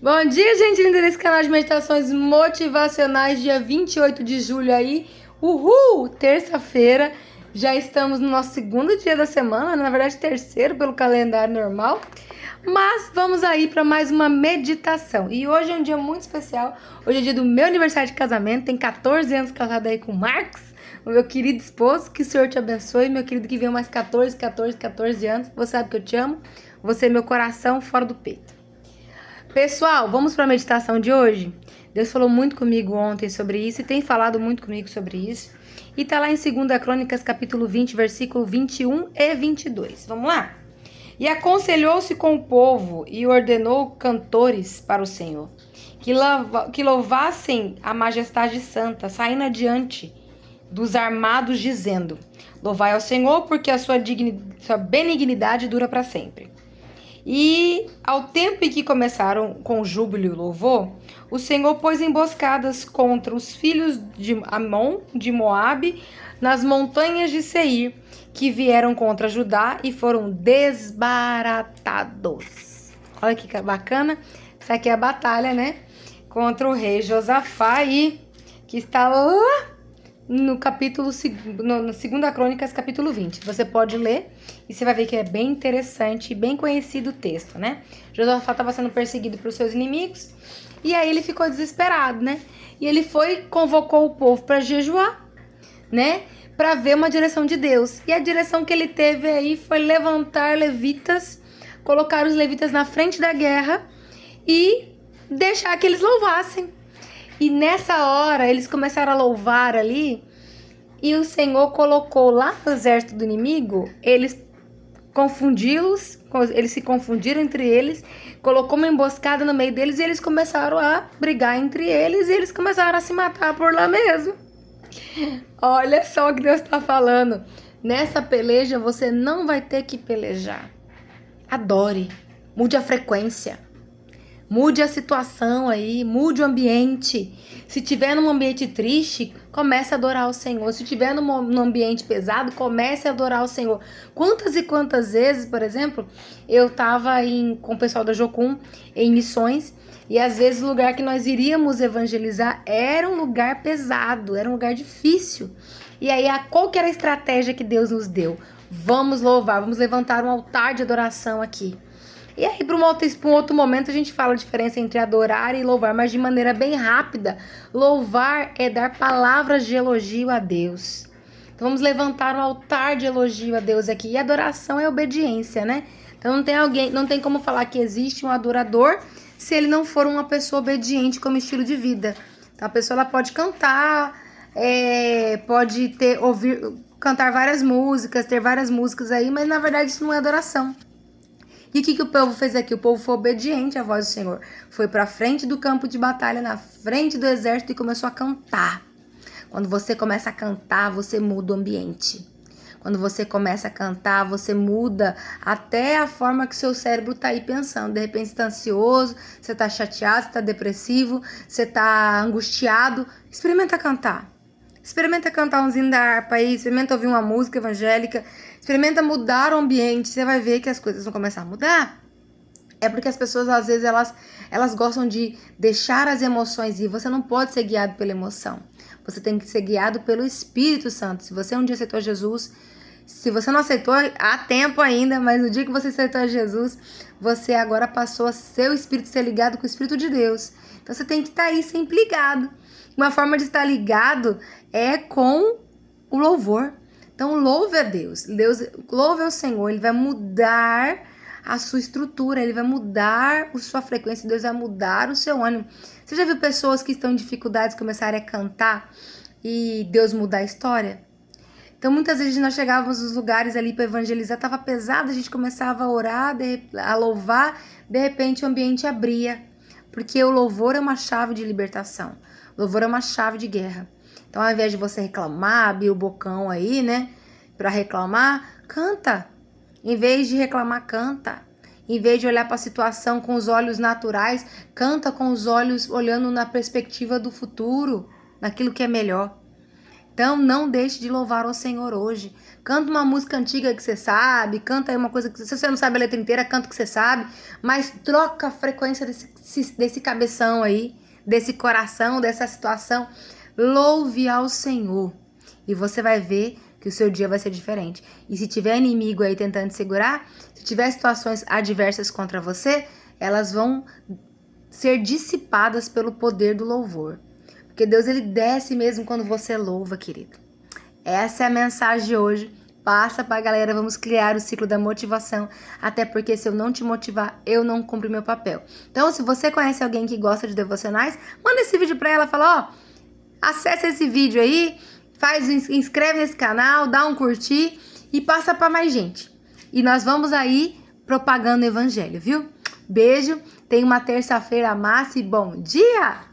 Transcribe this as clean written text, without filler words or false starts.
Bom dia, gente linda desse canal de meditações motivacionais, dia 28 de julho aí. Uhul! Terça-feira, já estamos no nosso segundo dia da semana, na verdade terceiro pelo calendário normal. Mas vamos aí para mais uma meditação. E hoje é um dia muito especial, hoje é dia do meu aniversário de casamento, tem 14 anos casado aí com o Marcos, o meu querido esposo, que o Senhor te abençoe, meu querido que venha mais 14 anos, você sabe que eu te amo, você é meu coração fora do peito. Pessoal, vamos para a meditação de hoje? Deus falou muito comigo ontem sobre isso e tem falado muito comigo sobre isso. E tá lá em 2 Crônicas, capítulo 20, versículo 21 e 22. Vamos lá? E aconselhou-se com o povo e ordenou cantores para o Senhor, que louvassem a majestade santa, saindo adiante dos armados, dizendo: Louvai ao Senhor, porque a sua benignidade dura para sempre. E ao tempo em que começaram com júbilo e louvor, o Senhor pôs emboscadas contra os filhos de Amon, de Moabe, nas montanhas de Seir, que vieram contra Judá e foram desbaratados. Olha que bacana. Isso aqui é a batalha, né? Contra o rei Josafá, e que está lá no capítulo, no 2 Crônicas, capítulo 20. Você pode ler e você vai ver que é bem interessante e bem conhecido o texto, né? Josafá estava sendo perseguido pelos seus inimigos e aí ele ficou desesperado, né? E ele convocou o povo para jejuar, né? Para ver uma direção de Deus. E a direção que ele teve aí foi levantar levitas, colocar os levitas na frente da guerra e deixar que eles louvassem. E nessa hora, eles começaram a louvar ali, e o Senhor colocou lá no exército do inimigo, eles se confundiram entre eles, colocou uma emboscada no meio deles, e eles começaram a brigar entre eles, e eles começaram a se matar por lá mesmo. Olha só o que Deus está falando. Nessa peleja, você não vai ter que pelejar. Adore, mude a frequência. Mude a situação aí, mude o ambiente. Se tiver num ambiente triste, comece a adorar o Senhor. Se tiver num ambiente pesado, comece a adorar o Senhor. Quantas e quantas vezes, por exemplo, eu estava com o pessoal da Jocum em missões, e às vezes o lugar que nós iríamos evangelizar era um lugar pesado, era um lugar difícil. E aí, qual que era a estratégia que Deus nos deu? Vamos louvar, vamos levantar um altar de adoração aqui. E aí, para um outro momento, a gente fala a diferença entre adorar e louvar, mas de maneira bem rápida. Louvar é dar palavras de elogio a Deus. Então, vamos levantar um altar de elogio a Deus aqui. E adoração é obediência, né? Então, não tem como falar que existe um adorador se ele não for uma pessoa obediente como estilo de vida. Então, a pessoa ela pode cantar, pode cantar várias músicas, ter várias músicas aí, mas na verdade isso não é adoração. E o que o povo fez aqui? O povo foi obediente à voz do Senhor. Foi para frente do campo de batalha, na frente do exército, e começou a cantar. Quando você começa a cantar, você muda o ambiente. Quando você começa a cantar, você muda até a forma que seu cérebro tá aí pensando. De repente você tá ansioso, você tá chateado, você tá depressivo, você tá angustiado. Experimenta cantar. Experimenta cantar um zinho da harpa aí, experimenta ouvir uma música evangélica, experimenta mudar o ambiente, você vai ver que as coisas vão começar a mudar. É porque as pessoas, às vezes, elas gostam de deixar as emoções ir. Você não pode ser guiado pela emoção. Você tem que ser guiado pelo Espírito Santo. Se você um dia aceitou Jesus, se você não aceitou, há tempo ainda, mas no dia que você aceitou Jesus, você agora passou a ser o Espírito, ser ligado com o Espírito de Deus. Então você tem que estar aí sempre ligado. Uma forma de estar ligado é com o louvor. Então louve a Deus. Louve ao Senhor. Ele vai mudar a sua estrutura, ele vai mudar a sua frequência, Deus vai mudar o seu ânimo. Você já viu pessoas que estão em dificuldades começarem a cantar e Deus mudar a história? Então muitas vezes nós chegávamos nos lugares ali para evangelizar, estava pesado, a gente começava a orar, a louvar, de repente o ambiente abria, porque o louvor é uma chave de libertação, o louvor é uma chave de guerra. Então ao invés de você reclamar, abrir o bocão aí, né, para reclamar, canta. Em vez de reclamar, canta. Em vez de olhar para a situação com os olhos naturais, canta com os olhos olhando na perspectiva do futuro, naquilo que é melhor. Então não deixe de louvar o Senhor hoje. Canta uma música antiga que você sabe, canta aí uma coisa que se você não sabe a letra inteira, canta o que você sabe, mas troca a frequência desse cabeção aí, desse coração, dessa situação. Louve ao Senhor e você vai ver que o seu dia vai ser diferente. E se tiver inimigo aí tentando te segurar, se tiver situações adversas contra você, elas vão ser dissipadas pelo poder do louvor. Porque Deus, ele desce mesmo quando você louva, querido. Essa é a mensagem de hoje. Passa pra galera, vamos criar o ciclo da motivação. Até porque se eu não te motivar, eu não cumpro meu papel. Então, se você conhece alguém que gosta de devocionais, manda esse vídeo pra ela, fala, acessa esse vídeo aí, inscreve nesse canal, dá um curtir e passa pra mais gente. E nós vamos aí propagando o evangelho, viu? Beijo, tenha uma terça-feira massa e bom dia!